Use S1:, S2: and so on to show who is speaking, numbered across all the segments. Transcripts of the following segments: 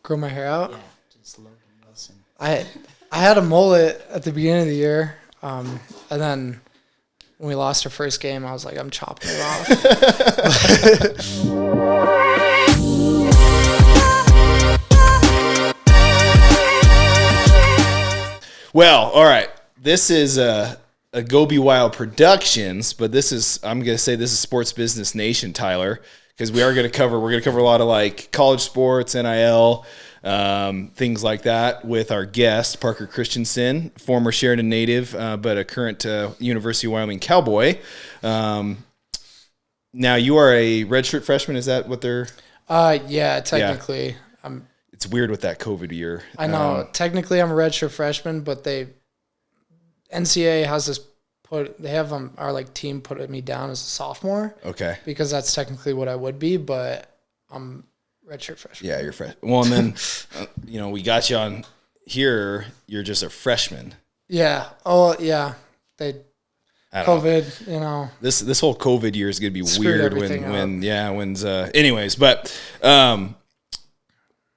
S1: grow my hair out.
S2: Yeah, just Logan Wilson.
S1: I had a mullet at the beginning of the year, and then when we lost our first game, I was like, I'm chopping it off.
S3: Well, all right. This is a Go BYO Productions, but I'm going to say this is Sports Business Nation, Tyler, because we're going to cover a lot of like college sports, NIL, things like that with our guest, Parker Christensen, former Sheridan native, but a current University of Wyoming Cowboy. Now you are a redshirt freshman. Is that what they're?
S1: Yeah, technically. Yeah.
S3: It's weird with that COVID year.
S1: I know. Technically, I'm a redshirt freshman, but NCAA has this our like team put me down as a sophomore.
S3: Okay.
S1: Because that's technically what I would be, but I'm redshirt freshman.
S3: Yeah, you're fresh. Well, and then we got you on here. You're just a freshman.
S1: Yeah. Oh, yeah. COVID.
S3: This whole COVID year is gonna be weird anyways, but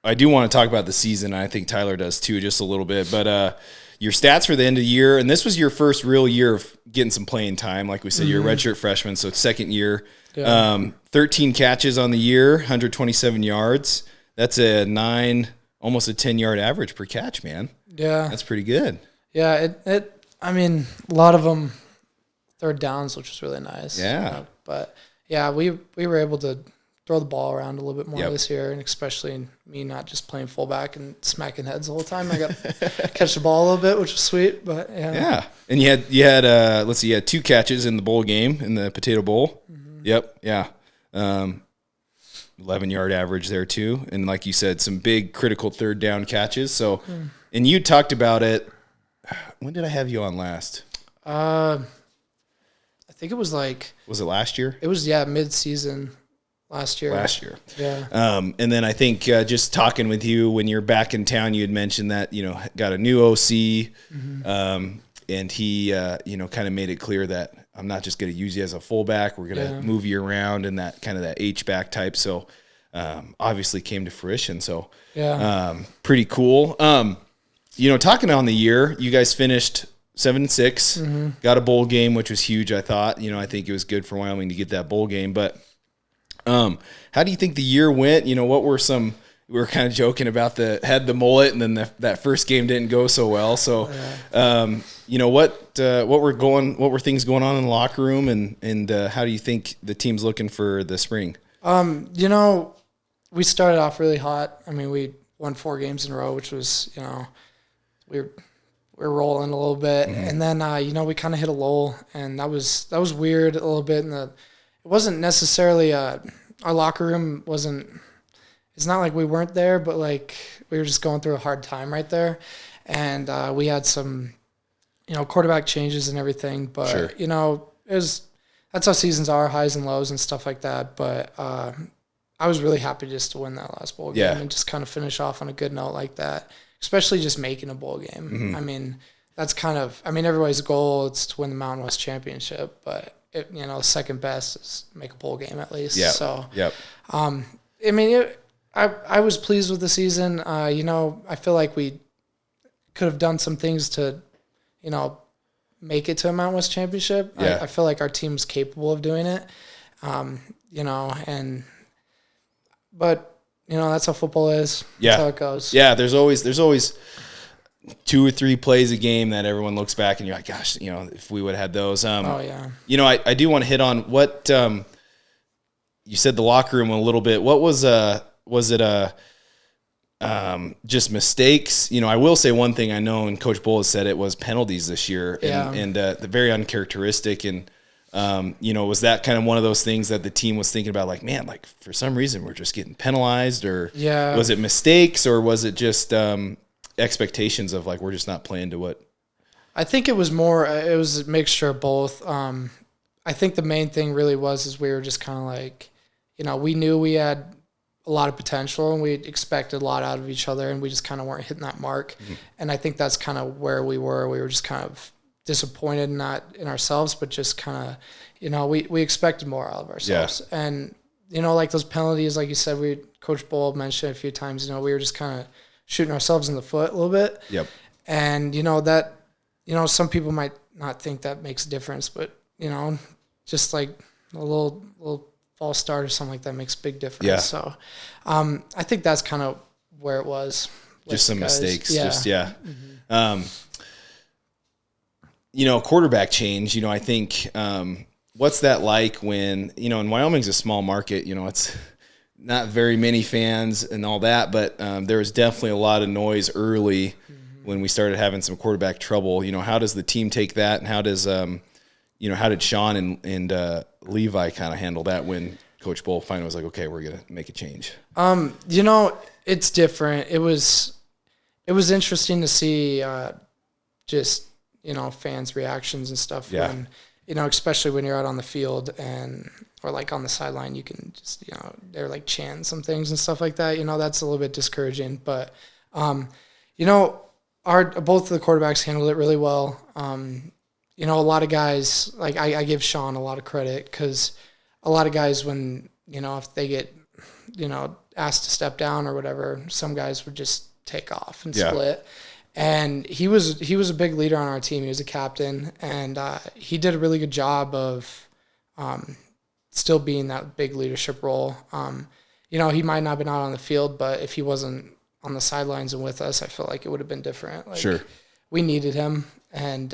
S3: I do want to talk about the season. I think Tyler does too, just a little bit. But your stats for the end of the year, and this was your first real year of getting some playing time. Like we said, you're a redshirt freshman, so second year. Yeah. 13 catches on the year, 127 yards. That's almost a 10-yard average per catch, man.
S1: Yeah.
S3: That's pretty good.
S1: Yeah, I mean, a lot of them third downs, which was really nice.
S3: Yeah.
S1: But, yeah, we were able to throw the ball around a little bit more this year, and especially me not just playing fullback and smacking heads the whole time. I got catch the ball a little bit, which was sweet. But
S3: yeah. And you had let's see, you had 2 catches in the bowl game in the Potato Bowl. Mm-hmm. Yep. Yeah. 11-yard average there too, and like you said, some big critical third down catches. So, and you talked about it. When did I have you on last?
S1: I think it was
S3: Was it last year?
S1: It was mid-season. Last year.
S3: Yeah. And then I think just talking with you when you're back in town, you had mentioned that, got a new OC, and he, kind of made it clear that I'm not just going to use you as a fullback. We're going to move you around and that kind of that H-back type. So obviously came to fruition. So pretty cool. Talking on the year, you guys finished 7-6, got a bowl game, which was huge, I thought. I think it was good for Wyoming to get that bowl game, but how do you think the year went? What were we were kind of joking about had the mullet, and then that first game didn't go so well. So, what were things going on in the locker room, and how do you think the team's looking for the spring?
S1: We started off really hot. I mean, we won 4 games in a row, which was, we're rolling a little bit, and then we kind of hit a lull, and that was weird a little bit. It wasn't necessarily our locker room wasn't. It's not like we weren't there, but like we were just going through a hard time right there, and we had some, quarterback changes and everything. But
S3: sure.
S1: That's how seasons are, highs and lows and stuff like that. But I was really happy just to win that last bowl game and just kind of finish off on a good note like that, especially just making a bowl game. Mm-hmm. I mean, that's everybody's goal is to win the Mountain West Championship, but second best is make a bowl game at least.
S3: Yeah.
S1: So,
S3: I
S1: mean, I was pleased with the season. I feel like we could have done some things to, make it to a Mountain West Championship.
S3: Yeah.
S1: I feel like our team's capable of doing it. But that's how football is.
S3: Yeah.
S1: That's how it goes.
S3: Yeah. There's always 2 or 3 plays a game that everyone looks back and you're like, gosh, if we would have had those. I do want to hit on what you said the locker room a little bit. What was it just mistakes? I will say one thing I know, and Coach Bull has said it, was penalties this year, and the very uncharacteristic. And was that kind of one of those things that the team was thinking about, like, man, like for some reason we're just getting penalized, or was it mistakes, or was it just expectations of like we're just not playing to what?
S1: I think it was a mixture of both. I think the main thing really is we were just kind of like, we knew we had a lot of potential and we expected a lot out of each other, and we just kind of weren't hitting that mark. Mm-hmm. And I think that's kind of where we were. We were just kind of disappointed, not in ourselves, but just kind of, we expected more out of ourselves. Yeah. And like those penalties, like you said, Coach Bull mentioned a few times, we were just kind of shooting ourselves in the foot a little bit.
S3: Yep.
S1: And, some people might not think that makes a difference, but, just like a little false start or something like that makes a big difference.
S3: Yeah.
S1: So I think that's kind of where it was.
S3: Just some mistakes.
S1: Yeah.
S3: Quarterback change, I think, what's that like when, and Wyoming's a small market, it's not very many fans and all that, but there was definitely a lot of noise early when we started having some quarterback trouble. How does the team take that, and how does, how did Sean and Levi kind of handle that when Coach Bull finally was like, okay, we're going to make a change?
S1: It's different. It was interesting to see just, fans' reactions and stuff when, especially when you're out on the field or like on the sideline, you can just, they're like chanting some things and stuff like that. That's a little bit discouraging. But, both of the quarterbacks handled it really well. A lot of guys, like I give Sean a lot of credit, because a lot of guys, when, if they get, asked to step down or whatever, some guys would just take off and split. And he was a big leader on our team. He was a captain, and he did a really good job of still being that big leadership role. He might not have been out on the field, but if he wasn't on the sidelines and with us, I feel like it would have been different. Like,
S3: sure.
S1: We needed him, and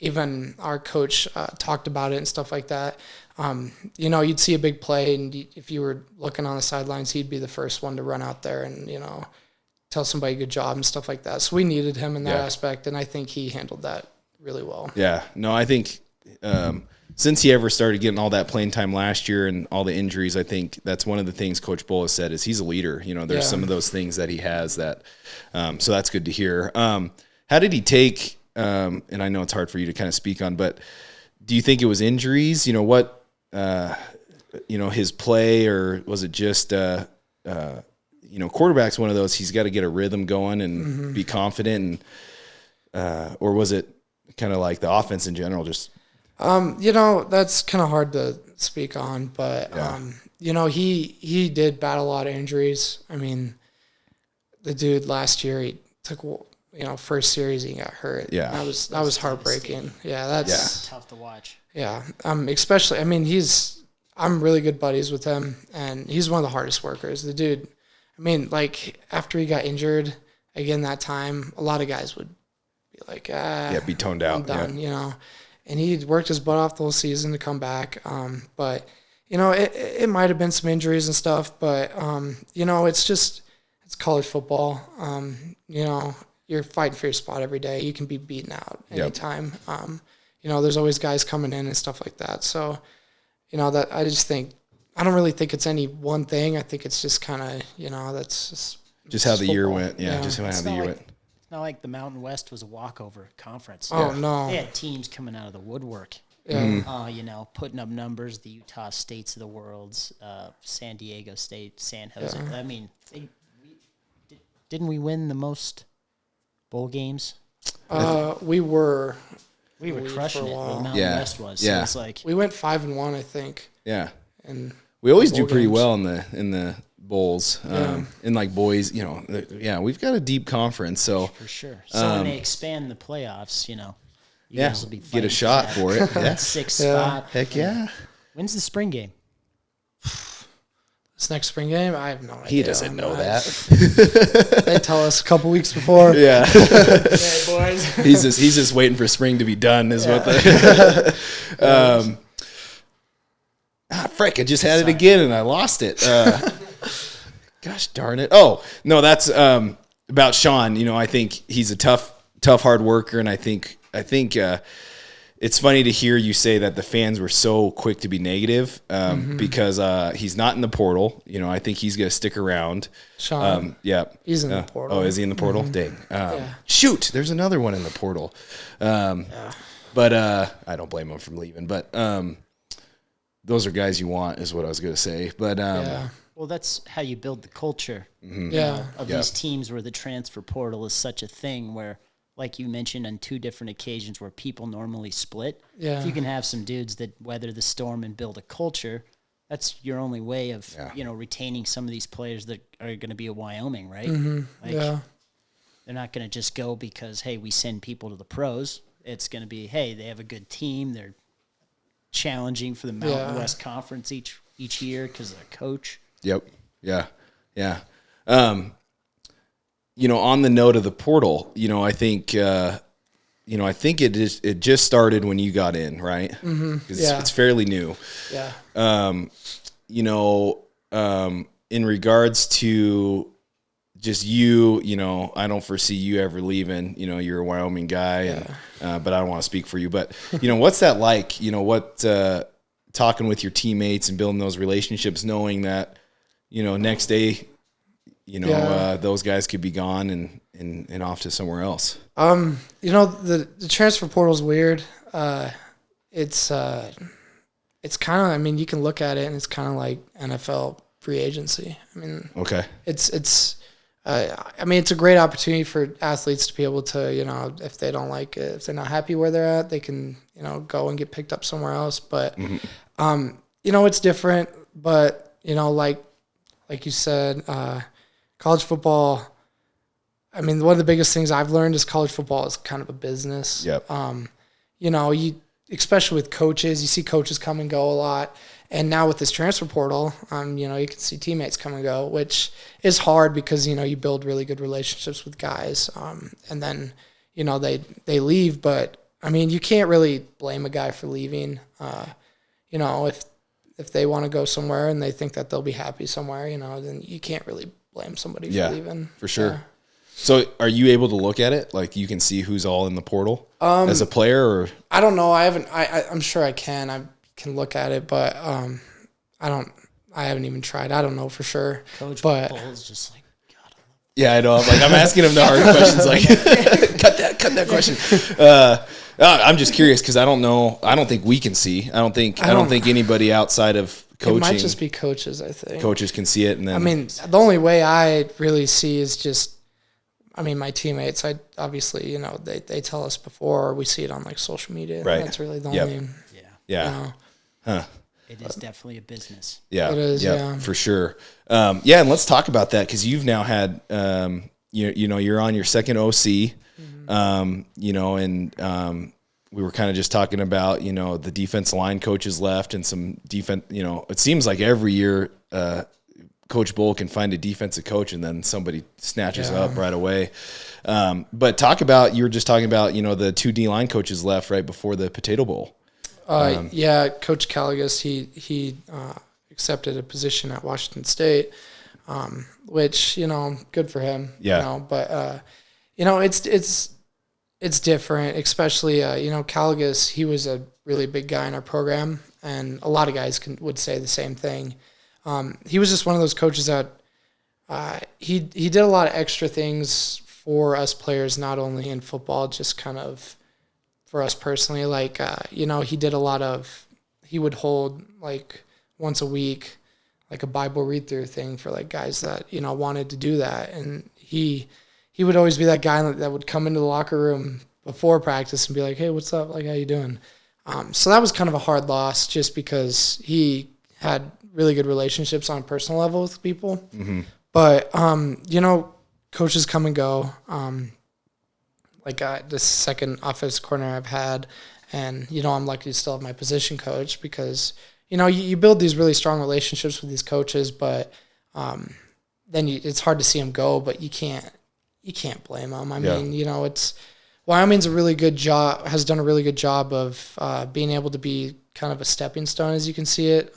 S1: even our coach talked about it and stuff like that. You'd see a big play, and if you were looking on the sidelines, he'd be the first one to run out there and, tell somebody good job and stuff like that. So we needed him in that aspect, and I think he handled that really well. Yeah.
S3: No, I think since he ever started getting all that playing time last year and all the injuries, I think that's one of the things Coach Bull has said is he's a leader. There's some of those things that he has that, so that's good to hear. How did he take, and I know it's hard for you to kind of speak on, but do you think it was injuries? What, his play, or was it just, quarterback's one of those, he's got to get a rhythm going and be confident, and or was it kind of like the offense in general? Just
S1: that's kind of hard to speak on, but he did battle a lot of injuries. I mean, the dude last year, he took first series he got hurt.
S3: Yeah,
S1: that was heartbreaking. Yeah, that's
S2: tough to watch.
S1: Yeah, especially, I mean, I'm really good buddies with him, and he's one of the hardest workers. The dude, like, after he got injured again that time, a lot of guys would be like,
S3: be toned out.
S1: I'm done, And he worked his butt off the whole season to come back. But, it might have been some injuries and stuff, but, it's college football. You're fighting for your spot every day. You can be beaten out anytime. There's always guys coming in and stuff like that. So, that I just think, I don't really think it's any one thing. I think it's just kind of, that's
S3: just how the year went. Yeah, just how the year went.
S2: It's not like the Mountain West was a walkover conference.
S1: Oh, no.
S2: They had teams coming out of the woodwork.
S1: Yeah.
S2: Putting up numbers, the Utah States of the worlds, San Diego State, San Jose.
S1: Yeah.
S2: I mean, didn't we win the most bowl games?
S1: We were
S2: crushing it. The Mountain West was.
S3: Yeah.
S2: So it's like
S1: we went 5-1, I think.
S3: Yeah.
S1: And
S3: we always do pretty well in the bowls. In like boys, we've got a deep conference, so
S2: for sure. So when they expand the playoffs, you guys will be
S3: get a shot for it.
S2: That sixth spot.
S3: Heck yeah.
S2: When's the spring game?
S1: This next spring game, I have no idea.
S3: He doesn't know that.
S1: They tell us a couple weeks before.
S3: Yeah.
S2: Hey, boys.
S3: He's just waiting for spring to be done. Is what they. Frick! I just had it again and I lost it. Gosh darn it! Oh no, that's about Sean. I think he's a tough, hard worker, and I think it's funny to hear you say that the fans were so quick to be negative because he's not in the portal. I think he's going to stick around.
S1: Sean, he's in the portal.
S3: Oh, is he in the portal? Dang! Shoot, there's another one in the portal. But I don't blame him for leaving. But those are guys you want, is what I was going to say. But
S2: well, that's how you build the culture. Of these teams where the transfer portal is such a thing where, like you mentioned on 2 different occasions where people normally split.
S1: Yeah.
S2: If you can have some dudes that weather the storm and build a culture, that's your only way of, retaining some of these players that are going to be at Wyoming, right?
S1: Yeah.
S2: They're not going to just go because, hey, we send people to the pros. It's going to be, hey, they have a good team. They're challenging for the Mountain West Conference each year because of their coach.
S3: Yep. Yeah. Yeah. On the note of the portal, I think, I think it just started when you got in, right?
S1: Mm-hmm.
S3: It's fairly new.
S1: Yeah.
S3: In regards to just you, I don't foresee you ever leaving. You're a Wyoming guy, but I don't want to speak for you. But what's that like? Talking with your teammates and building those relationships, knowing that next day, those guys could be gone and off to somewhere else.
S1: The transfer portal is weird. It's kind of, you can look at it and it's kind of like NFL free agency.
S3: Okay.
S1: It's a great opportunity for athletes to be able to, if they don't like it, if they're not happy where they're at, they can, go and get picked up somewhere else. But, it's different. But, like you said, college football, one of the biggest things I've learned is college football is kind of a business.
S3: Yep.
S1: Especially with coaches, you see coaches come and go a lot. And now with this transfer portal, you can see teammates come and go, which is hard because, you build really good relationships with guys. And then, they leave. But, you can't really blame a guy for leaving. If they want to go somewhere and they think that they'll be happy somewhere, then you can't really blame somebody for leaving.
S3: For sure. Yeah. So are you able to look at it? Like you can see who's all in the portal as a player, or?
S1: I don't know. I'm sure I can. I can look at it, but I haven't even tried. I don't know for sure.
S2: Coach
S1: Bull
S2: is just like, God.
S3: Yeah, I know. I'm asking him the hard questions. Like, cut that question. I'm just curious because I don't know. I don't think we can see. I don't think anybody outside of coaching. It
S1: might just be coaches. I think
S3: coaches can see it, and then
S1: the only way I really see is just. My teammates, obviously, they tell us before, we see it on like social media.
S3: Right.
S1: That's really the only.
S3: Yeah. Huh.
S2: It is definitely a business.
S3: Yeah.
S1: It is. Yeah.
S3: For sure. And let's talk about that because you've now had, you're on your second OC, and we were kind of just talking about, the defense line coaches left and some defense, it seems like every year, Coach Bull can find a defensive coach and then somebody snatches up right away. But you were just talking about, the 2 D-line coaches left right before the Potato Bowl.
S1: Coach Caligas, he accepted a position at Washington State, which, good for him.
S3: Yeah.
S1: But, it's different, especially, Caligas, he was a really big guy in our program, and a lot of guys would say the same thing. He was just one of those coaches that he did a lot of extra things for us players, not only in football, just kind of for us personally. Like, he did a lot of, he would hold like once a week, like a Bible read through thing for like guys that, wanted to do that. And he would always be that guy that would come into the locker room before practice and be like, hey, what's up? Like, how you doing? So that was kind of a hard loss just because he had really good relationships on a personal level with people. Mm-hmm. But, coaches come and go. This second offensive coordinator I've had, and, I'm lucky to still have my position coach because, you build these really strong relationships with these coaches, but then it's hard to see them go, but you can't blame them. It's Wyoming's has done a really good job of being able to be kind of a stepping stone, as you can see it.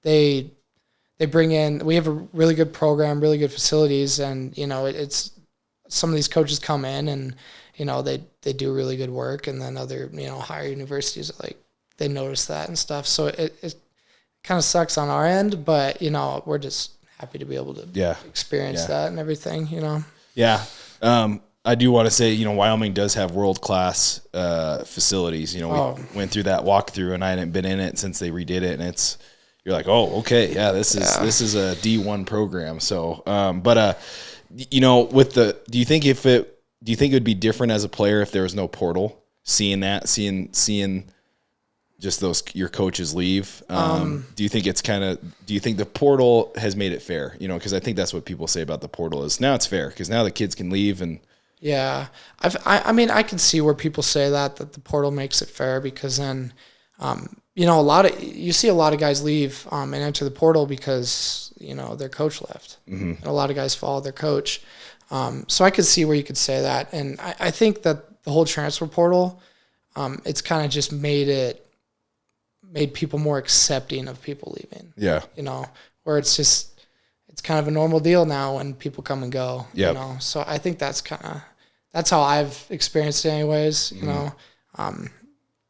S1: They bring in, we have a really good program, really good facilities, and, it's some of these coaches come in and, they do really good work, and then other, higher universities, like, they notice that and stuff. So it kind of sucks on our end, but, we're just happy to be able to experience that and everything,
S3: Yeah. I do want to say, Wyoming does have world-class facilities. We went through that walkthrough, and I hadn't been in it since they redid it, and you're like, oh, okay, yeah, this is a D1 program. So, do you think it would be different as a player if there was no portal? Seeing just your coaches leave? Do you think do you think the portal has made it fair? You know, because I think that's what people say about the portal is now it's fair because now the kids can leave and.
S1: Yeah, I mean, I can see where people say that the portal makes it fair because then, you know, you see a lot of guys leave and enter the portal because, you know, their coach left. Mm-hmm. And a lot of guys follow their coach. So I could see where you could say that. And I think that the whole transfer portal, it's kind of just made people more accepting of people leaving.
S3: Yeah.
S1: You know, where it's kind of a normal deal now when people come and go.
S3: Yep.
S1: You know, so I think that's how I've experienced it anyways, you know.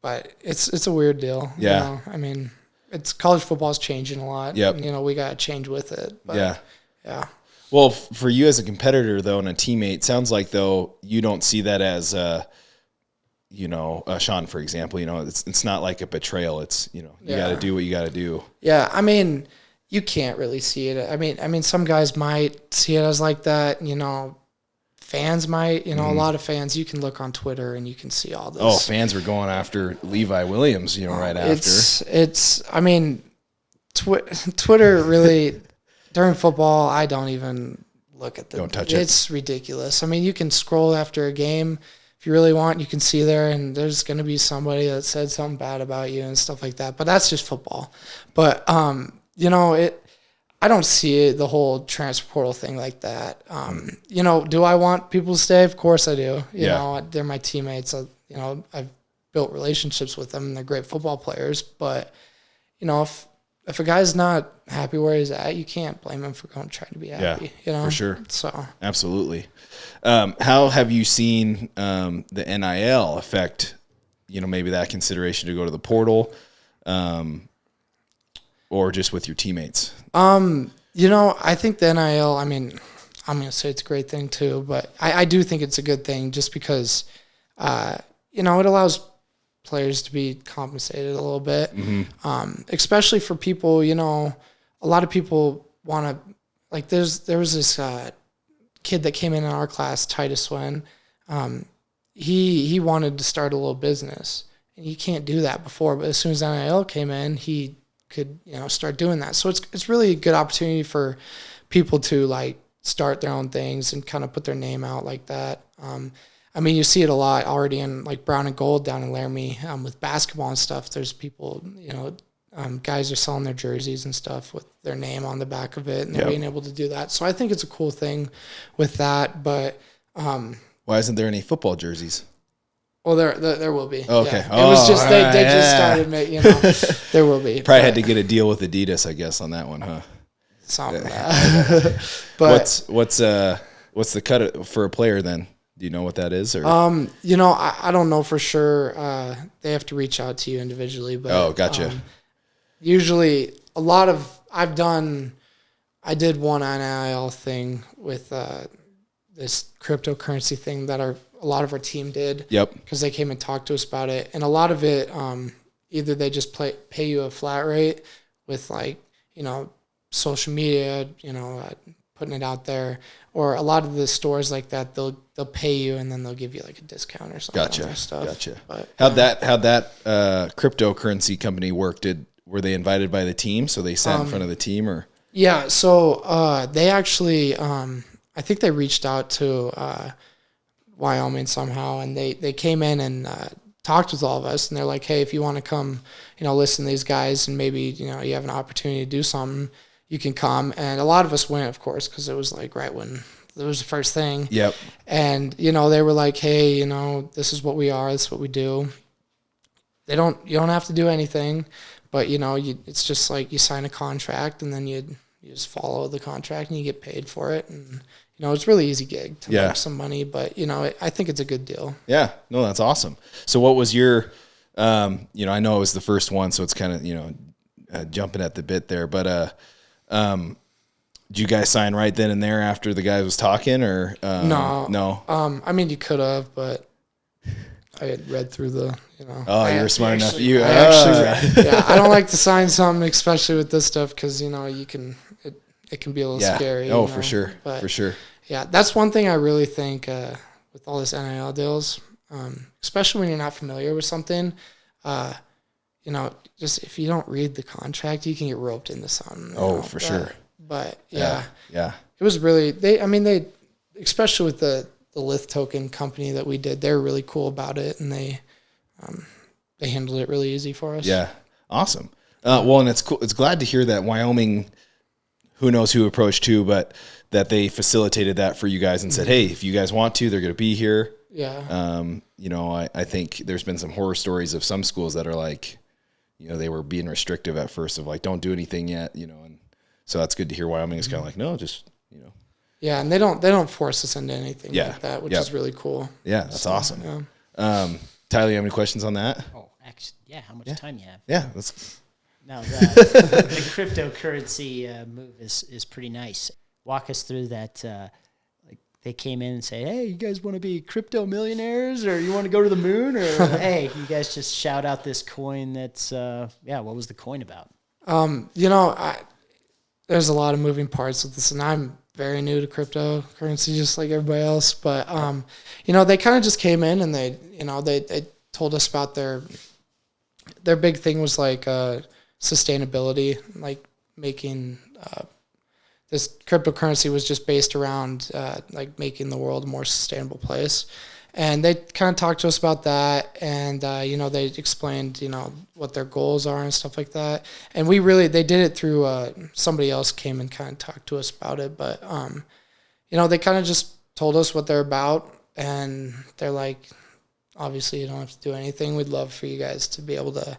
S1: But it's a weird deal.
S3: Yeah.
S1: You know? I mean, college football is changing a lot.
S3: Yep.
S1: And, you know, we got to change with it. But,
S3: yeah.
S1: Yeah.
S3: Well, for you as a competitor, though, and a teammate, sounds like, though, you don't see that as, you know, Sean, for example, you know, it's not like a betrayal. It's, you know, you got to do what you got to do.
S1: Yeah. I mean, you can't really see it. I mean, some guys might see it as like that, you know, fans might, you know, a lot of fans, you can look on Twitter and you can see all this.
S3: Oh, fans were going after Levi Williams, you know, right after.
S1: I mean, Twitter really, during football, I don't even look at them.
S3: Don't touch it.
S1: It's ridiculous. I mean, you can scroll after a game if you really want, you can see there, and there's going to be somebody that said something bad about you and stuff like that. But that's just football. But, you know, I don't see the whole transfer portal thing like that. You know, do I want people to stay? Of course I do. You know, they're my teammates. You know, I've built relationships with them, and they're great football players. But, you know, if a guy's not happy where he's at, you can't blame him for trying to be happy.
S3: Yeah,
S1: you know,
S3: for sure.
S1: So
S3: absolutely. How have you seen the NIL affect, you know, maybe that consideration to go to the portal, or just with your teammates?
S1: You know, I think the NIL, I mean, I'm going to say it's a great thing too, but I do think it's a good thing just because, you know, it allows players to be compensated a little bit, especially for people, you know, a lot of people want to, like there was this kid that came in our class, Titus Wynn. He wanted to start a little business, and you can't do that before, but as soon as NIL came in, he could, you know, start doing that. So it's really a good opportunity for people to like start their own things and kind of put their name out like that. I mean, you see it a lot already in like Brown and Gold down in Laramie with basketball and stuff. There's people, you know, guys are selling their jerseys and stuff with their name on the back of it, and they're being able to do that. So I think it's a cool thing with that. But
S3: why isn't there any football jerseys?
S1: Well, there will be.
S3: Okay.
S1: Yeah. It was just they just started making. You know, there will be.
S3: Probably had to get a deal with Adidas, I guess, on that one, huh?
S1: Something. But
S3: what's the cut for a player then? Do you know what that is? Or
S1: you know, I don't know for sure. They have to reach out to you individually. But
S3: gotcha.
S1: Usually, I did one NIL thing with this cryptocurrency thing that a lot of our team did.
S3: Yep.
S1: Because they came and talked to us about it, and a lot of it, either they just pay you a flat rate with like, you know, social media, you know, putting it out there, or a lot of the stores like that, they'll pay you and then they'll give you like a discount or something.
S3: Gotcha.
S1: On their stuff.
S3: Gotcha.
S1: But,
S3: how'd that cryptocurrency company work? Were they invited by the team, so they sat in front of the team, or?
S1: Yeah. So they actually, I think they reached out to Wyoming somehow, and they came in and talked with all of us, and they're like, hey, if you want to come, you know, listen to these guys, and maybe, you know, you have an opportunity to do something, you can come. And a lot of us went, of course, because it was like right when it was the first thing.
S3: Yep.
S1: And, you know, they were like, hey, you know, this is what we are, this is what we do. You don't have to do anything, but, you know, it's just like you sign a contract, and then you just follow the contract and you get paid for it. And, you know, it's a really easy gig to make some money, but, you know, I think it's a good deal. Yeah.
S3: No, that's awesome. So what was your, you know, I know it was the first one, so it's kind of, you know, jumping at the bit there, but did you guys sign right then and there after the guy was talking, or no?
S1: I mean, you could have, but I had read through the, you know.
S3: Oh, you were smart enough.
S1: I don't like to sign something, especially with this stuff, because, you know, it can be a little scary.
S3: Oh,
S1: you know?
S3: for sure.
S1: But,
S3: for sure.
S1: Yeah, that's one thing I really think with all this NIL deals, especially when you're not familiar with something, just if you don't read the contract, you can get roped into something.
S3: For sure.
S1: But
S3: Yeah.
S1: it was really, they, especially with the Lith token company that we did, they're really cool about it, and they handled it really easy for us.
S3: Yeah. Awesome. Well, and it's cool. It's glad to hear that Wyoming, who knows who approached who, but that they facilitated that for you guys and said, hey, if you guys want to, they're going to be here.
S1: Yeah.
S3: I think there's been some horror stories of some schools that are like, they were being restrictive at first of like, don't do anything yet, and so that's good to hear. Wyoming is kind of like, no, just,
S1: Yeah. And they don't force us into anything like that, which
S3: Yep.
S1: is really cool.
S3: Yeah. That's awesome.
S1: Yeah.
S3: Tyler, you have any questions on that?
S2: Oh, actually, yeah. How much time you have?
S3: Yeah. Let's.
S2: Now, the cryptocurrency move is pretty nice. Walk us through that. Like they came in and say, "Hey, you guys want to be crypto millionaires, or you want to go to the moon, or hey, you guys just shout out this coin." That's What was the coin about?
S1: There's a lot of moving parts with this, and I'm very new to cryptocurrency, just like everybody else. But they kind of just came in and they told us about their big thing was like sustainability, like making this cryptocurrency was just based around like making the world a more sustainable place. And they kind of talked to us about that, and they explained what their goals are and stuff like that. And they did it through somebody else came and kind of talked to us about it, but they kind of just told us what they're about, and they're like, obviously you don't have to do anything. We'd love for you guys to be able to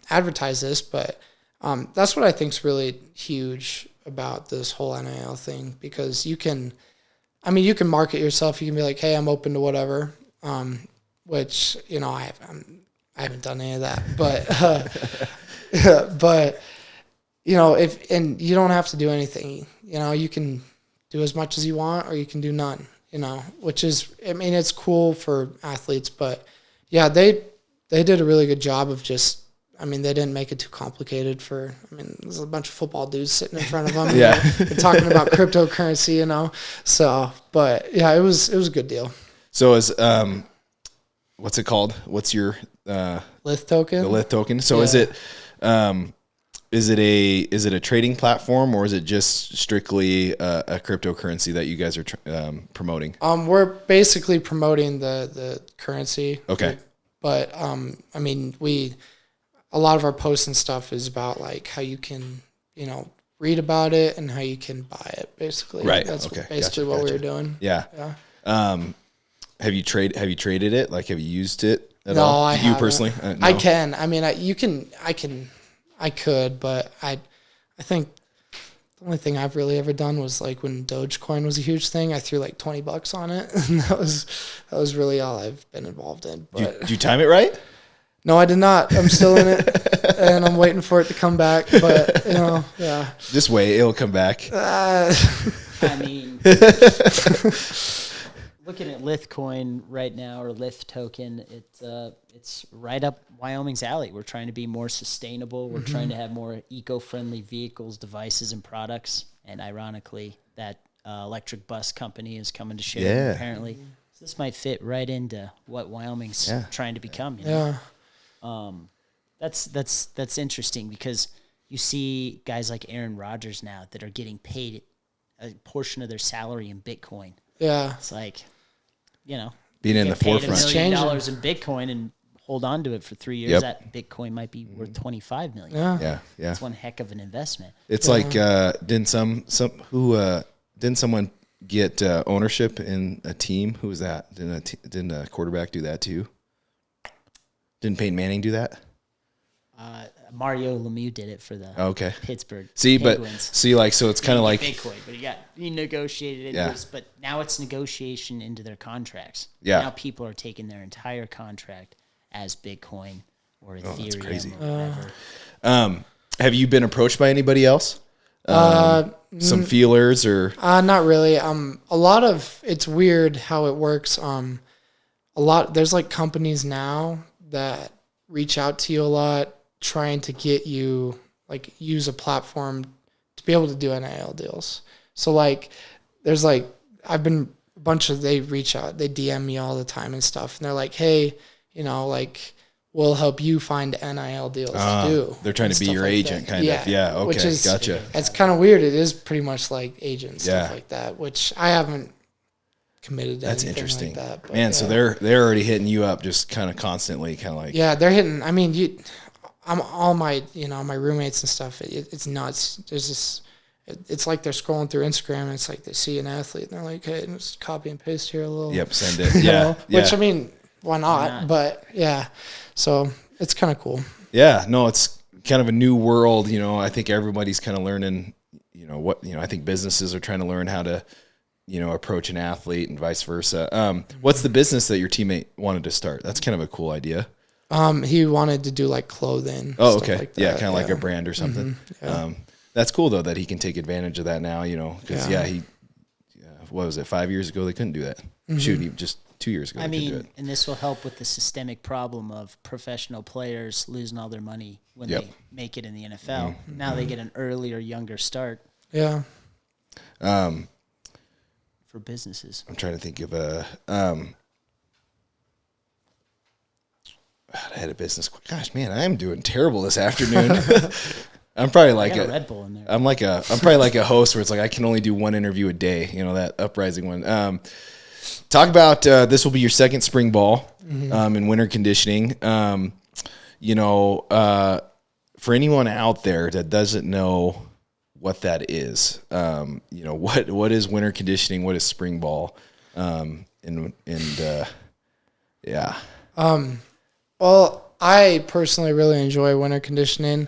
S1: advertise this, but that's what I think is really huge about this whole NIL thing, because you can market yourself. You can be like, hey, I'm open to whatever, which, I haven't done any of that, but and you don't have to do anything, you can do as much as you want, or you can do none, which is, it's cool for athletes, but yeah, they did a really good job of just, they didn't make it too complicated there's a bunch of football dudes sitting in front of them, and talking about cryptocurrency, so, but yeah, it was a good deal.
S3: So is, what's it called? What's your,
S1: Lith token?
S3: The Lith token. So is it a trading platform, or is it just strictly a cryptocurrency that you guys are promoting?
S1: We're basically promoting the currency.
S3: Okay.
S1: But a lot of our posts and stuff is about like how you can, read about it and how you can buy it, basically.
S3: Right.
S1: That's
S3: okay.
S1: basically what we were doing.
S3: Yeah.
S1: Yeah.
S3: Have you traded it? Like, have you used it at
S1: no,
S3: all?
S1: I haven't.
S3: You personally? No.
S1: I can. I could, but I think the only thing I've really ever done was like when Dogecoin was a huge thing, I threw like $20 on it, and that was really all I've been involved in. But
S3: did you time it right?
S1: No, I did not. I'm still in it, and I'm waiting for it to come back. But yeah.
S3: This way, it'll come back.
S2: Looking at Lithcoin right now, or Lith token, it's right up Wyoming's alley. We're trying to be more sustainable. We're trying to have more eco-friendly vehicles, devices, and products. And ironically, that electric bus company is coming to Sheridan, apparently. So this might fit right into what Wyoming's trying to become.
S1: Yeah.
S2: That's interesting, because you see guys like Aaron Rodgers now that are getting paid a portion of their salary in Bitcoin.
S1: Yeah.
S2: It's like,
S3: being in the forefront.
S2: $1 million in Bitcoin and hold on to it for 3 years.
S3: Yep.
S2: That Bitcoin might be worth $25 million.
S1: Yeah.
S3: Yeah.
S2: It's one heck of an investment.
S3: It's like, didn't someone get ownership in a team? Who was that? Didn't a quarterback do that too? Didn't Peyton Manning do that?
S2: Mario Lemieux did it for the Pittsburgh Penguins.
S3: So it's kind of like
S2: Bitcoin, but he negotiated into this, but now it's negotiation into their contracts.
S3: Yeah.
S2: Now people are taking their entire contract as Bitcoin or Ethereum.
S3: That's crazy.
S2: Or whatever.
S3: Have you been approached by anybody else? Some feelers or?
S1: Not really. A lot of, it's weird how it works. There's like companies now that reach out to you a lot, trying to get you like use a platform to be able to do NIL deals. So like there's like they reach out, they DM me all the time and stuff, and they're like, hey, like will help you find NIL deals to do.
S3: They're trying to be your agent, kind of. Yeah, okay,
S1: which is,
S3: gotcha.
S1: It's kind of weird. It is pretty much like agent stuff
S3: Yeah.
S1: like that, which I haven't committed to.
S3: That's
S1: anything
S3: interesting.
S1: like that, but
S3: Man,
S1: yeah.
S3: so they're already hitting you up just kind of constantly, kind of like.
S1: Yeah, they're hitting. I mean, I'm all my my roommates and stuff. It's nuts. There's this. It's like they're scrolling through Instagram and it's like they see an athlete and they're like, hey, just copy and paste here a little.
S3: Yep, send it. Yeah,
S1: Which I mean, why not? But yeah, so it's kind of cool.
S3: Yeah, no, it's kind of a new world. I think everybody's kind of learning. I think businesses are trying to learn how to, approach an athlete and vice versa. What's the business that your teammate wanted to start? That's kind of a cool idea.
S1: He wanted to do like clothing.
S3: Oh,
S1: stuff
S3: okay.
S1: like that.
S3: Yeah, kind of like a brand or something.
S1: Yeah.
S3: That's cool though that he can take advantage of that now. Because what was it? 5 years ago they couldn't do that. Shoot, even just 2 years ago.
S2: I
S3: they couldn't do
S2: mean,
S3: it.
S2: and this will help with the systemic problem of professional players losing all their money when
S3: Yep.
S2: they make it in the NFL. Now they get an earlier, younger start
S1: Yeah.
S2: for businesses.
S3: I'm trying to think of a. I had a business. Gosh, man, I am doing terrible this afternoon. I'm probably like
S2: a Red Bull in there.
S3: I'm probably like a host where it's like I can only do one interview a day. That uprising one. Talk about this will be your second spring ball in winter conditioning. For anyone out there that doesn't know what that is, what is winter conditioning? What is spring ball? Yeah.
S1: Well, I personally really enjoy winter conditioning.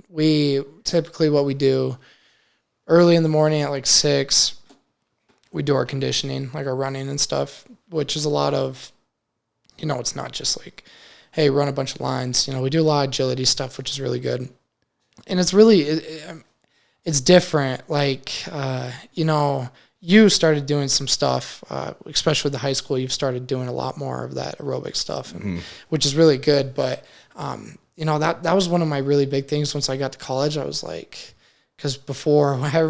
S1: We typically what we do early in the morning at like 6, we do our conditioning, like our running and stuff, which is a lot of, it's not just like, hey, run a bunch of lines. We do a lot of agility stuff, which is really good. And it's really, it's different. Like, you started doing some stuff, especially with the high school. You've started doing a lot more of that aerobic stuff, which is really good. But that was one of my really big things once I got to college. I was like, because before I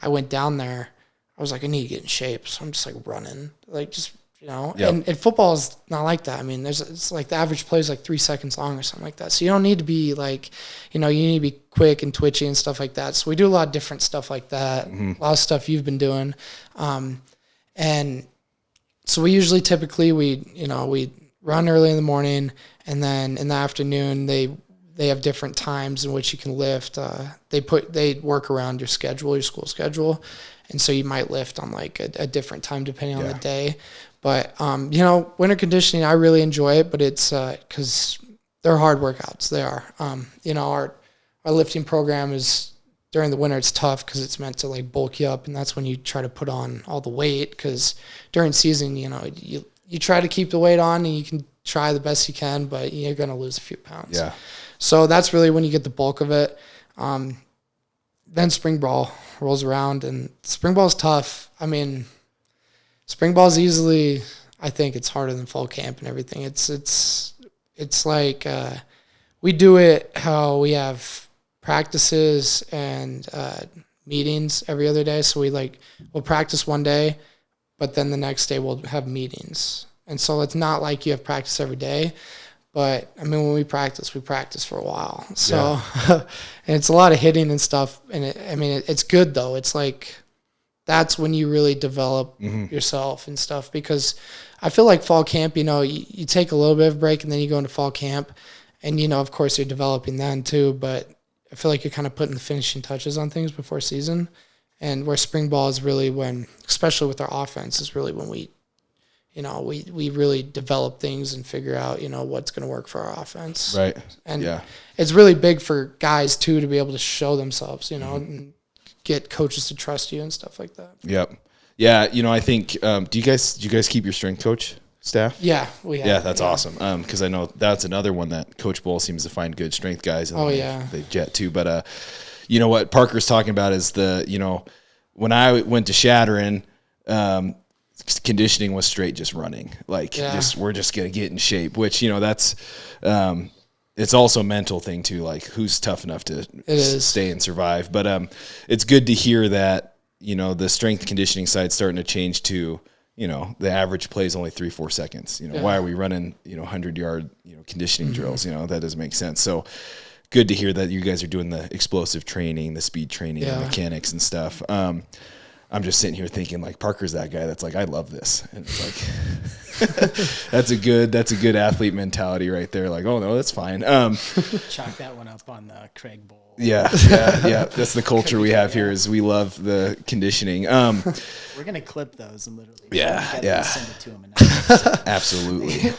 S1: went down there, I was like, I need to get in shape, so I'm just like running, like just.
S3: Yep.
S1: And football is not like that. I mean, it's like the average play is like 3 seconds long or something like that. So you don't need to be like, you need to be quick and twitchy and stuff like that. So we do a lot of different stuff like that. A lot of stuff you've been doing. And so we usually typically we run early in the morning, and then in the afternoon they have different times in which you can lift. They work around your schedule, your school schedule. And so you might lift on like a different time depending on the day. But, winter conditioning, I really enjoy it, but it's because they're hard workouts. They are. Our lifting program is during the winter, it's tough because it's meant to like bulk you up. And that's when you try to put on all the weight, because during season, you try to keep the weight on and you can try the best you can, but you're going to lose a few pounds. Yeah. So that's really when you get the bulk of it. Then spring ball rolls around, and spring ball is tough. I mean, spring ball is easily, I think it's harder than fall camp and everything. It's like we do it how we have practices and meetings every other day. So we'll practice one day, but then the next day we'll have meetings. And so it's not like you have practice every day. But, I mean, when we practice for a while. So, and it's a lot of hitting and stuff. And, it's good, though. It's like that's when you really develop yourself and stuff. Because I feel like fall camp, you take a little bit of a break and then you go into fall camp. And, of course, you're developing then, too. But I feel like you're kind of putting the finishing touches on things before season. And where spring ball is really when, especially with our offense, is really when we really develop things and figure out, what's going to work for our offense.
S3: Right.
S1: And it's really big for guys, too, to be able to show themselves, and get coaches to trust you and stuff like that.
S3: Yep. Yeah, I think do you guys keep your strength coach staff?
S1: Yeah, we have.
S3: Yeah, that's awesome. Because I know that's another one that Coach Bull seems to find good strength guys. And they jet too. But what Parker's talking about is when I went to Shattering, conditioning was straight just running, we're just gonna get in shape, which that's it's also a mental thing too, like who's tough enough to stay and survive. But it's good to hear that the strength conditioning side's starting to change to the average play is only 3-4 seconds. Why are we running 100-yard conditioning drills? That doesn't make sense. So good to hear that you guys are doing the explosive training, the speed training, the mechanics and stuff. I'm just sitting here thinking like Parker's that guy that's like, I love this. And it's like, that's a good athlete mentality right there. Like, oh no, that's fine.
S2: Chalk that one up on the Craig Bowl.
S3: Yeah. That's the culture we have here is we love the conditioning.
S2: We're going to clip those and literally send it to him.
S3: Absolutely.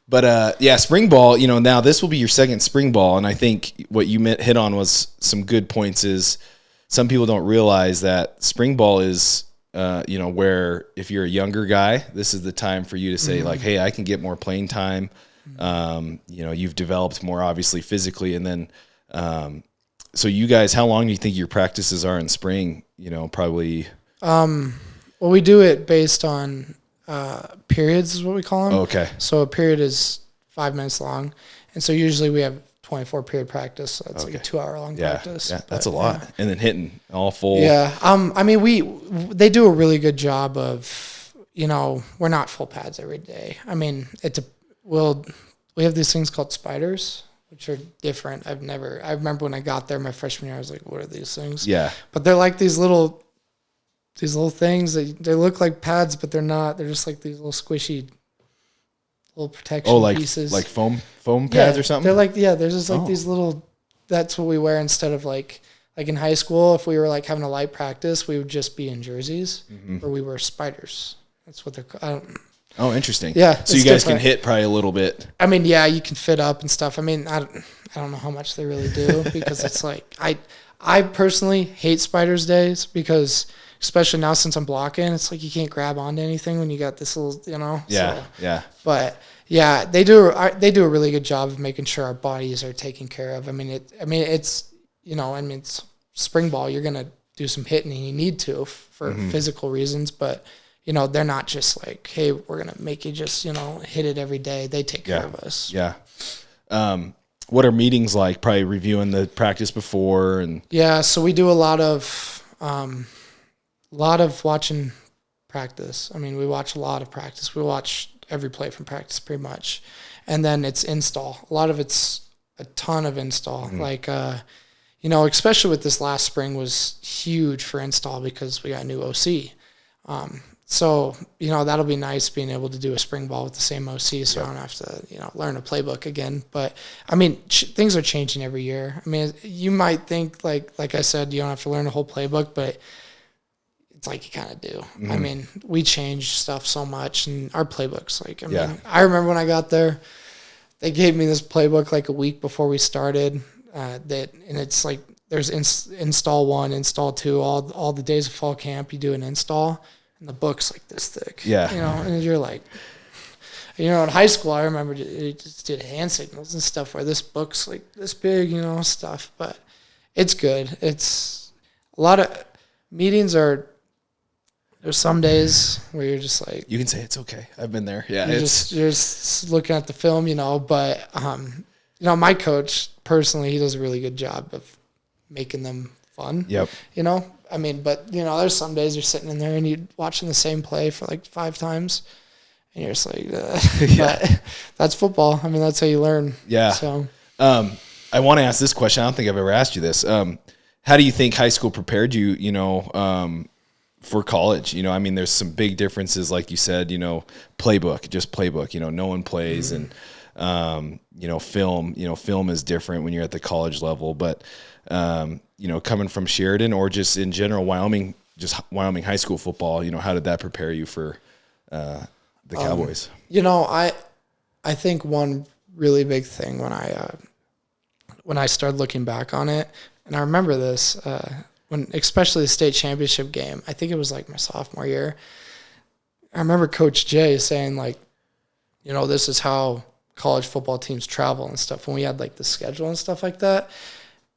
S3: But spring ball, now this will be your second spring ball. And I think what you hit on was some good points is some people don't realize that spring ball is, where if you're a younger guy, this is the time for you to say like, hey, I can get more playing time. You've developed more obviously physically. And then, so you guys, how long do you think your practices are in spring? Probably.
S1: Well, we do it based on periods is what we call them.
S3: Okay.
S1: So a period is 5 minutes long. And so usually we have 24 period practice. So that's like a 2-hour long practice.
S3: Yeah, that's a lot. Yeah. And then hitting all full.
S1: Yeah. I mean, they do a really good job of, we're not full pads every day. I mean, we have these things called spiders, which are different. I remember when I got there my freshman year, I was like, what are these things? Yeah. But they're like these little things that they look like pads, but they're not. They're just like these little squishy little protection pieces.
S3: Like foam pads or something?
S1: They're like, there's just like these little, that's what we wear instead of like in high school, if we were like having a light practice, we would just be in jerseys or we wear spiders. That's what they're called.
S3: Oh, interesting.
S1: Yeah.
S3: So you guys can hit probably a little bit.
S1: I mean, yeah, you can fit up and stuff. I mean, I don't know how much they really do because it's like, I personally hate spiders days because especially now since I'm blocking, it's like you can't grab onto anything when you got this little,
S3: Yeah,
S1: so.
S3: yeah.
S1: But yeah, they do a really good job of making sure our bodies are taken care of. I mean, it's it's spring ball. You're gonna do some hitting, and you need to for physical reasons. But they're not just like, hey, we're gonna make you just hit it every day. They take care of us.
S3: Yeah. What are meetings like? Probably reviewing the practice before and.
S1: Yeah, so we do a lot of watching practice. I mean, we watch a lot of practice. We watch every play from practice pretty much. And then it's install. A lot of it's a ton of install. Like, especially with this last spring was huge for install because we got a new OC. So, that'll be nice being able to do a spring ball with the same OC so I don't have to, learn a playbook again. But, I mean, things are changing every year. I mean, you might think, like I said, you don't have to learn a whole playbook, but it's like you kind of do. I mean, we change stuff so much, and our playbooks, I remember when I got there, they gave me this playbook like a week before we started. And it's like there's install 1, install 2, all the days of fall camp. You do an install, and the book's like this thick. Yeah, and you're like, in high school, I remember it just did hand signals and stuff where this book's like this big, stuff. But it's good. It's a lot of meetings are. There's some days where you're just like...
S3: You can say it's okay. I've been there. Yeah,
S1: you're just looking at the film, but, my coach, personally, he does a really good job of making them fun. Yep. I mean, but, there's some days you're sitting in there and you're watching the same play for like 5 times and you're just like, but that's football. I mean, that's how you learn.
S3: Yeah.
S1: So,
S3: I want to ask this question. I don't think I've ever asked you this. How do you think high school prepared you, for college? I mean, there's some big differences, like you said, playbook, no one plays and, film is different when you're at the college level, but, coming from Sheridan or just in general, Wyoming high school football, how did that prepare you for, the Cowboys?
S1: I think one really big thing when I started looking back on it, and I remember this, when especially the state championship game, I think it was like my sophomore year. I remember Coach Jay saying this is how college football teams travel and stuff when we had like the schedule and stuff like that.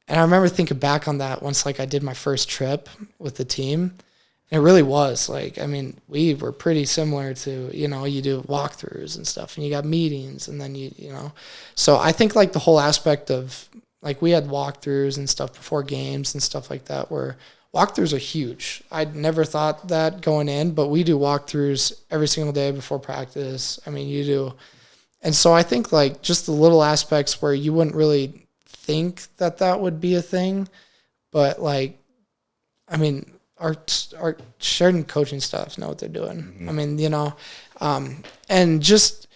S1: And I remember thinking back on that once I did my first trip with the team. And it really was we were pretty similar to, you do walkthroughs and stuff and you got meetings and then so I think the whole aspect of we had walkthroughs and stuff before games and stuff like that were walkthroughs are huge. I'd never thought that going in, but we do walkthroughs every single day before practice. I mean, you do. And so I think like just the little aspects where you wouldn't really think that that would be a thing, but like, I mean, our Sheridan coaching staff know what they're doing.
S3: Mm-hmm.
S1: I mean, and just,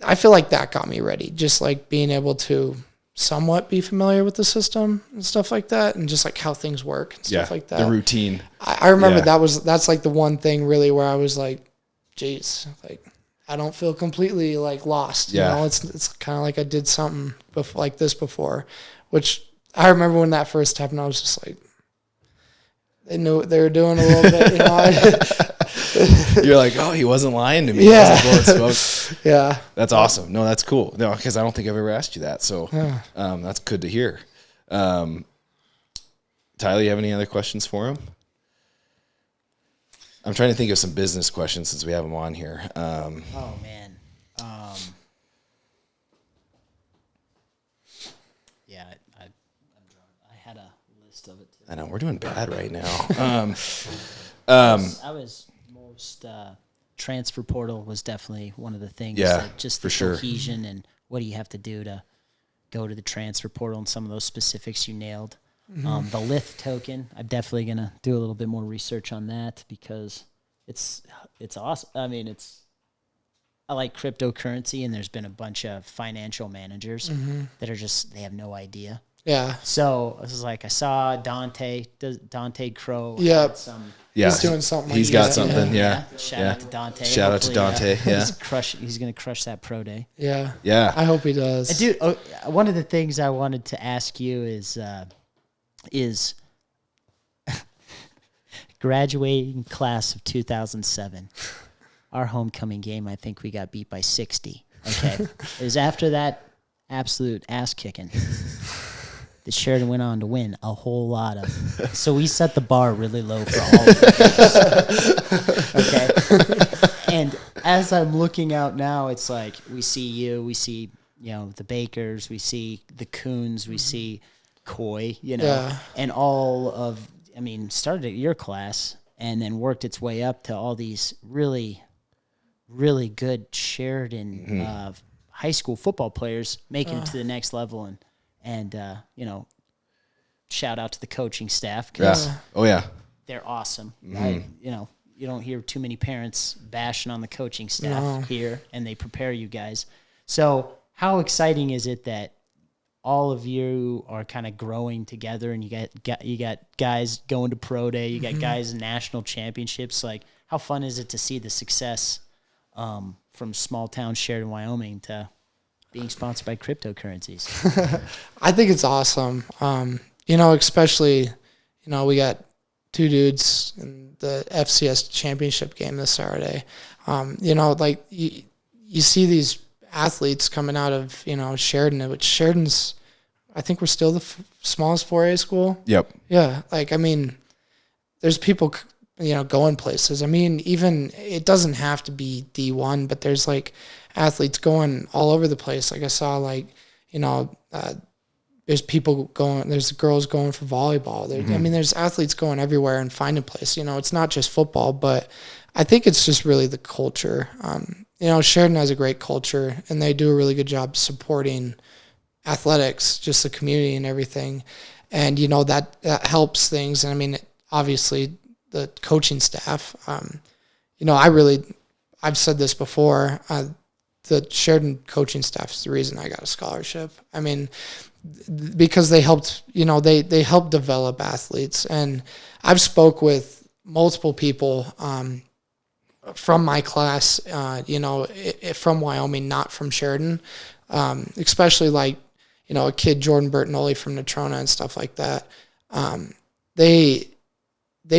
S1: I feel like that got me ready. Just like being able to somewhat be familiar with the system and stuff like that, and just like how things work and stuff like that.
S3: The routine.
S1: I remember that's like the one thing really where I was like, geez, like I don't feel completely like lost. You know, it's kind of like I did something like this before, which I remember when that first happened, I was just like, they knew what they were doing a little bit.
S3: You're like, oh, he wasn't lying to me.
S1: Yeah.
S3: He wasn't blowing smoke.
S1: Yeah.
S3: That's awesome. No, that's cool. No, because I don't think I've ever asked you that. So that's good to hear. Tyler, you have any other questions for him? I'm trying to think of some business questions since we have them on here.
S2: Oh, man. Yeah, I had a list of it, too.
S3: I know. We're doing bad right now.
S2: I was most transfer portal was definitely one of the things.
S3: Yeah,
S2: just
S3: for
S2: the
S3: sure.
S2: cohesion and what do you have to do to go to the transfer portal, and some of those specifics you nailed. The Lith token, I'm definitely gonna do a little bit more research on that because it's awesome. I mean, I like cryptocurrency, and there's been a bunch of financial managers that are just, they have no idea.
S1: Yeah.
S2: So I was like, I saw Dante Crow.
S1: Yep. He's doing something.
S3: He's got something. Yeah.
S2: Shout out to Dante.
S3: Shout out to Dante. Yeah.
S2: He's going to crush that pro day.
S1: Yeah.
S3: Yeah.
S1: I hope he does.
S2: Dude, one of the things I wanted to ask you is graduating class of 2007. Our homecoming game, I think we got beat by 60. Okay. It was after that absolute ass kicking that Sheridan went on to win a whole lot of. So we set the bar really low for all of the games. Okay. And as I'm looking out now, it's like we see the Bakers, we see the Coons, we see Coy, and all of, started at your class and then worked its way up to all these really, really good Sheridan high school football players making it to the next level, and shout out to the coaching staff because they're awesome. You don't hear too many parents bashing on the coaching staff here, and they prepare you guys. So how exciting is it that all of you are kind of growing together, and you got guys going to pro day, you got guys in national championships? Like, how fun is it to see the success from small town Sheridan, Wyoming, to being sponsored by cryptocurrencies?
S1: I think it's awesome. Especially, we got two dudes in the FCS championship game this Saturday. Like you see these athletes coming out of, Sheridan, which Sheridan's, I think we're still the smallest 4A school.
S3: Yep.
S1: Yeah. Like, there's people, going places. Even it doesn't have to be D1, but there's like athletes going all over the place. Like I saw there's people going, there's girls going for volleyball. There's athletes going everywhere and finding place. It's not just football, but I think it's just really the culture. Sheridan has a great culture, and they do a really good job supporting athletics, just the community and everything. And, that helps things. And obviously the coaching staff, I've said this before, the Sheridan coaching staff is the reason I got a scholarship. Because they helped, they helped develop athletes. And I've spoke with multiple people from my class, from Wyoming, not from Sheridan, especially like, a kid, Jordan Bertinoli from Natrona and stuff like that. They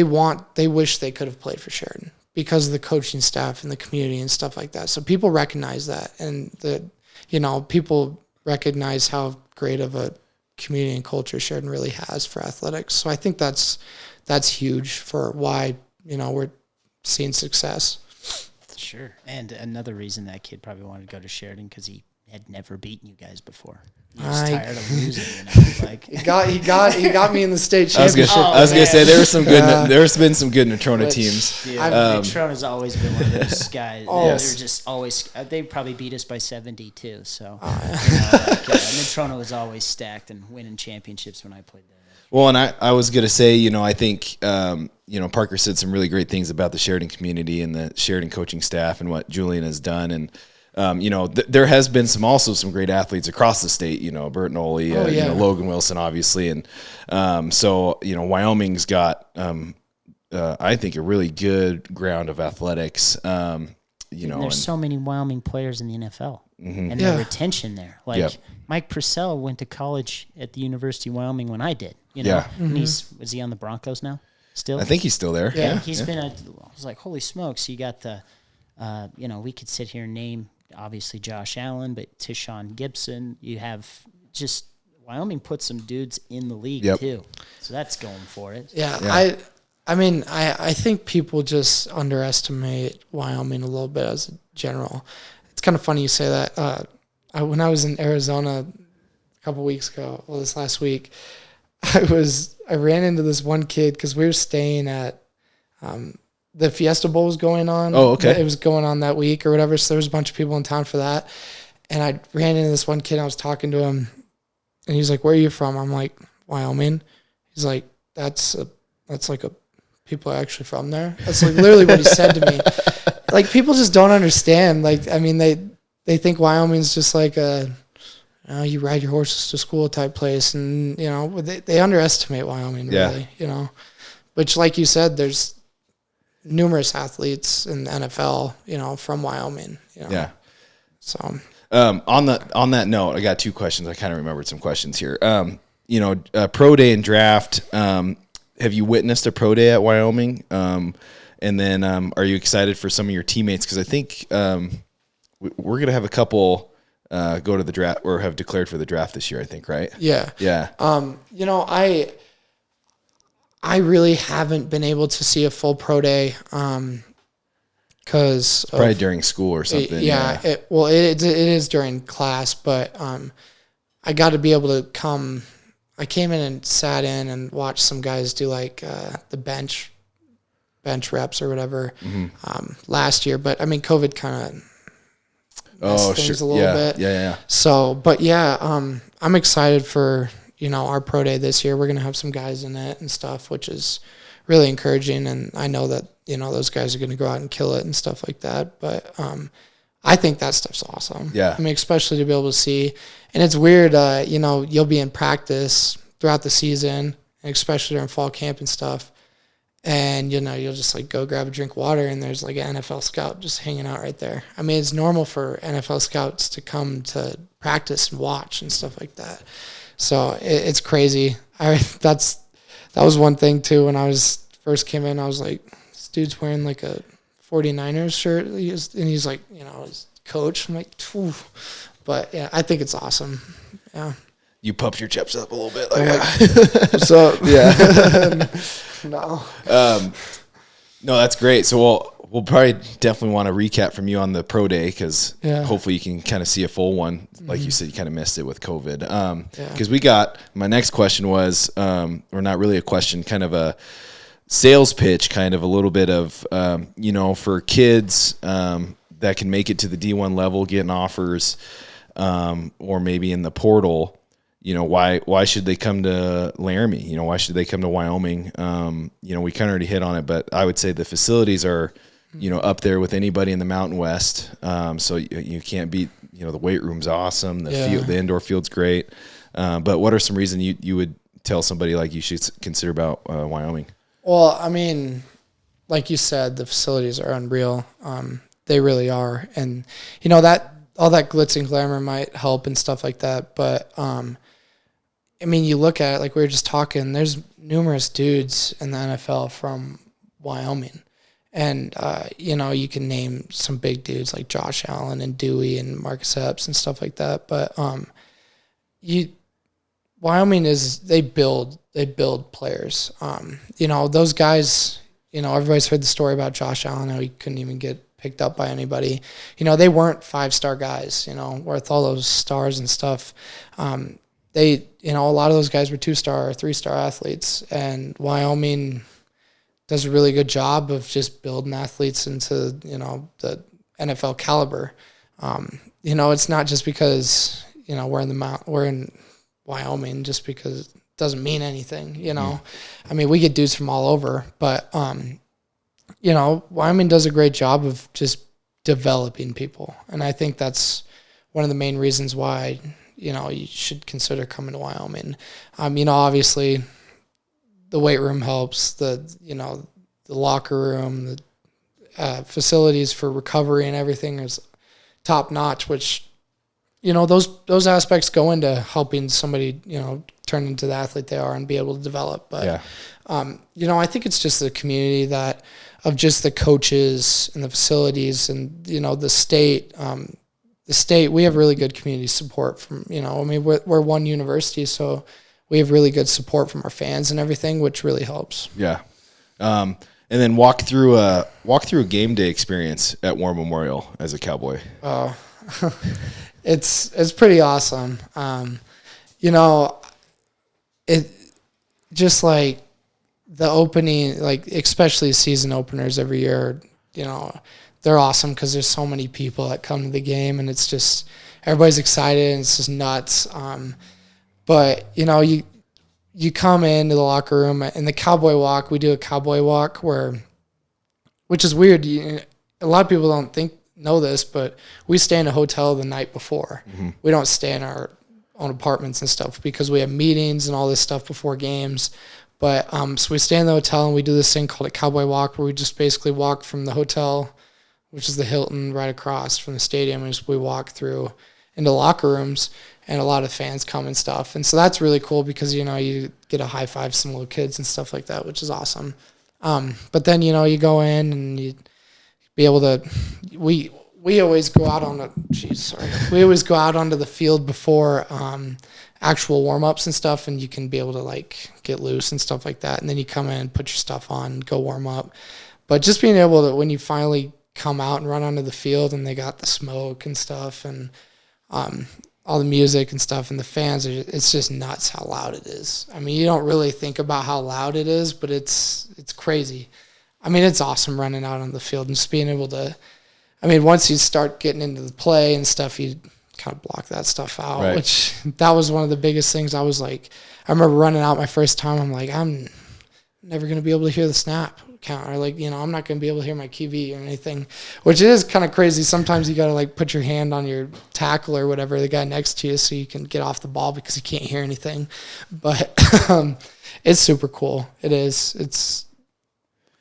S1: wish they could have played for Sheridan because of the coaching staff and the community and stuff like that. So people recognize that, and people recognize how great of a community and culture Sheridan really has for athletics. So I think that's huge for why, we're seeing success.
S2: Sure. And another reason that kid probably wanted to go to Sheridan because he had never beaten you guys before. He's tired of losing, you know. Like
S1: he got me in the state
S3: I was
S1: championship.
S3: gonna say there's been some good Natrona teams.
S2: Dude, Natrona's always been one of those guys. They're just always. They probably beat us by 72. So Natrona was always stacked and winning championships when I played there.
S3: Well, and I was gonna say, I think Parker said some really great things about the Sheridan community and the Sheridan coaching staff and what Julian has done, and there has been some great athletes across the state. Bert Nolly, Logan Wilson, obviously, and so Wyoming's got I think a really good ground of athletics.
S2: There's so many Wyoming players in the NFL, and the retention there. Like Mike Purcell went to college at the University of Wyoming when I did. And is he on the Broncos now? Still,
S3: I think he's still there.
S2: Yeah, he's been. I was like, holy smokes! You got the, we could sit here and name obviously Josh Allen, but Tishon Gibson. You have just Wyoming put some dudes in the league too, so that's going for it.
S1: Yeah. I think people just underestimate Wyoming a little bit as a general. It's kind of funny you say that. When I was in Arizona a couple weeks ago, this last week, I ran into this one kid because we were staying at the Fiesta Bowl was going on.
S3: Oh, okay.
S1: It was going on that week or whatever, so there was a bunch of people in town for that. And I ran into this one kid, I was talking to him, and he's like, "Where are you from?" I'm like, "Wyoming." He's like, that's like a people are actually from there. That's like literally what he said to me. Like, people just don't understand. Like, I mean, they think Wyoming's just like you ride your horses to school type place, and they underestimate Wyoming really. Which, like you said, there's numerous athletes in the NFL, from Wyoming.
S3: Yeah.
S1: So
S3: on that note, I got two questions. I kind of remembered some questions here. Pro day and draft. Have you witnessed a pro day at Wyoming? And then are you excited for some of your teammates? Because I think we're going to have a couple go to the draft or have declared for the draft this year, I think, right?
S1: Yeah.
S3: Yeah.
S1: I really haven't been able to see a full pro day because
S3: probably during school or something.
S1: It is during class, but I got to be able to come. I came in and sat in and watched some guys do like the bench reps or whatever last year. But I mean, COVID kind of messed things a little bit.
S3: Yeah.
S1: So, but I'm excited for our pro day this year. We're gonna have some guys in it and stuff, which is really encouraging. And I know that those guys are gonna go out and kill it and stuff like that. But I think that stuff's awesome.
S3: Yeah.
S1: I mean, especially to be able to see. And it's weird, you'll be in practice throughout the season, and especially during fall camp and stuff. And, you'll just like go grab a drink of water and there's like an NFL scout just hanging out right there. I mean, it's normal for NFL scouts to come to practice and watch and stuff like that. So it's crazy. That was one thing too. When I first came in, I was like, this dude's wearing like a 49ers shirt. And he's like, his coach. I'm like, phew. But yeah, I think it's awesome. Yeah.
S3: You pumped your chips up a little bit.
S1: What's up?
S3: Yeah.
S1: No.
S3: No, that's great. So we'll probably definitely want to recap from you on the pro day because hopefully you can kind of see a full one. Like you said, you kind of missed it with COVID. Because my next question was, or not really a question, kind of a sales pitch, kind of a little bit of, for kids that can make it to the D1 level, getting offers, or maybe in the portal, why should they come to Laramie? Why should they come to Wyoming? We kind of already hit on it, but I would say the facilities are, up there with anybody in the Mountain West. So you can't beat, the weight room's awesome. The indoor field's great. But what are some reasons you would tell somebody like you should consider about Wyoming?
S1: Well, I mean, like you said, the facilities are unreal. They really are. And, that all that glitz and glamour might help and stuff like that. But, I mean, you look at it, like we were just talking, there's numerous dudes in the NFL from Wyoming. And, you can name some big dudes like Josh Allen and Dewey and Marcus Epps and stuff like that. But Wyoming they build players. Those guys, everybody's heard the story about Josh Allen, how he couldn't even get picked up by anybody. They weren't 5-star guys, with all those stars and stuff. They, a lot of those guys were 2-star or 3-star athletes, and Wyoming does a really good job of just building athletes into, the NFL caliber. It's not just because, we're in Wyoming just because it doesn't mean anything, I mean, we get dudes from all over, but, Wyoming does a great job of just developing people. And I think that's one of the main reasons why, you should consider coming to Wyoming. Obviously the weight room helps, the locker room, the facilities for recovery and everything is top notch, which, those aspects go into helping somebody, turn into the athlete they are and be able to develop. But, I think it's just the community of just the coaches and the facilities and, the state. The state, we have really good community support from, we're one university, so we have really good support from our fans and everything, which really helps.
S3: Yeah. And then walk through a game day experience at War Memorial as a Cowboy.
S1: Oh, it's pretty awesome. It just like the opening, like especially season openers every year, they're awesome because there's so many people that come to the game, and it's just everybody's excited and it's just nuts. But you come into the locker room in the Cowboy Walk. We do a Cowboy Walk which is weird. A lot of people don't know this, but we stay in a hotel the night before. Mm-hmm. We don't stay in our own apartments and stuff because we have meetings and all this stuff before games. But so we stay in the hotel and we do this thing called a Cowboy Walk, where we just basically walk from the hotel, which is the Hilton right across from the stadium, and we walk through into locker rooms, and a lot of fans come and stuff. And so that's really cool because, you get a high five some little kids and stuff like that, which is awesome. But then, you go in and you be able to, we always go out we always go out onto the field before actual warm-ups and stuff, and you can be able to like get loose and stuff like that. And then you come in, put your stuff on, go warm up. But just being able to, when you finally come out and run onto the field and they got the smoke and stuff and all the music and stuff and the fans, it's just nuts how loud it is. I mean, you don't really think about how loud it is, but it's crazy. I mean, it's awesome running out on the field and just being able to, once you start getting into the play and stuff, you kind of block that stuff out, right. Which that was one of the biggest things. I was like, I remember running out my first time. I'm like, I'm never going to be able to hear the snap count, or like, I'm not going to be able to hear my QB or anything, which is kind of crazy. Sometimes you got to like put your hand on your tackle or whatever, the guy next to you, so you can get off the ball because you can't hear anything. But it's super cool. It is. It's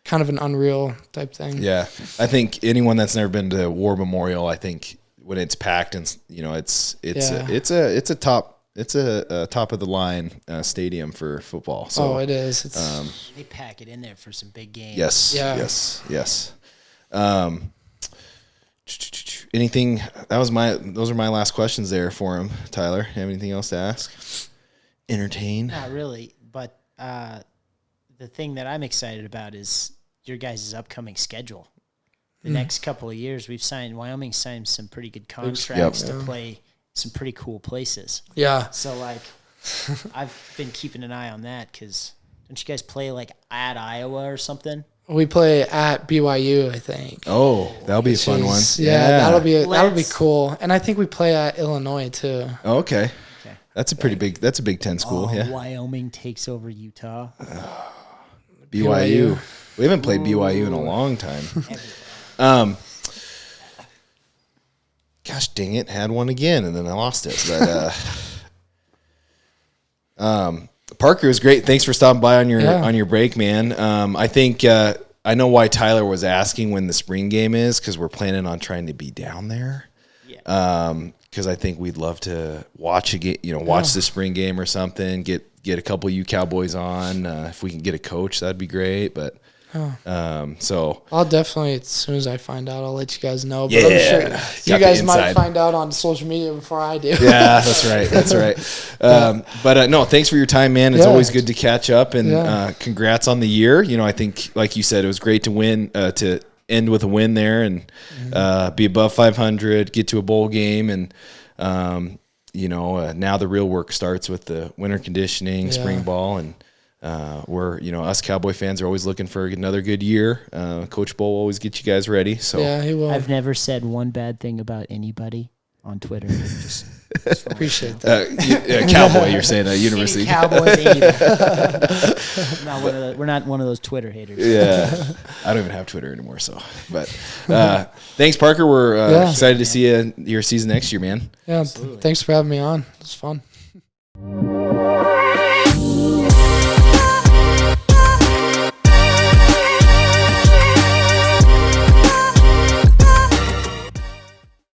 S1: kind of an unreal type thing.
S3: Yeah. I think anyone that's never been to War Memorial, I think when it's packed and, it's a top of the line stadium for football. So,
S1: it is.
S2: They pack it in there for some big games.
S3: Yes.
S1: Yeah.
S3: Yes. Anything? Those are my last questions there for him. Tyler, have anything else to ask? Entertain?
S2: Not really, but the thing that I'm excited about is your guys' upcoming schedule. The next couple of years, Wyoming signed some pretty good contracts to play some pretty cool places.
S1: Yeah.
S2: So, like, I've been keeping an eye on that because don't you guys play, like, at Iowa or something?
S1: We play at BYU, I think.
S3: Oh, that'll be a fun one.
S1: Yeah, that'll be cool. And I think we play at Illinois, too.
S3: Oh, okay. That's a pretty big. That's a Big Ten school. Yeah.
S2: Wyoming takes over Utah.
S3: BYU. We haven't played BYU in a long time. Gosh dang it! Had one again and then I lost it. But Parker, it was great. Thanks for stopping by on your break, man. I think I know why Tyler was asking when the spring game is, because we're planning on trying to be down there. Yeah. Because I think we'd love to watch watch the spring game or something. Get a couple of you Cowboys on. If we can get a coach, that'd be great. But so
S1: I'll definitely, as soon as I find out, I'll let you guys know. But I'm sure you guys might find out on social media before I do.
S3: Yeah, that's right. That's right. But no, thanks for your time, man. It's always good to catch up, and congrats on the year. I think, like you said, it was great to win, to end with a win there and be above 500, get to a bowl game, and now the real work starts with the winter conditioning, spring ball, and we're us Cowboy fans are always looking for another good year. Coach Bull will always get you guys ready. So
S1: yeah, he will.
S2: I've never said one bad thing about anybody on Twitter. Just
S1: appreciate that.
S3: Cowboy, you're saying University
S2: Cowboys. We're not one of those Twitter haters.
S3: Yeah, I don't even have Twitter anymore. So, but thanks, Parker. We're excited to see your season next year, man.
S1: Yeah, thanks for having me on. It was fun.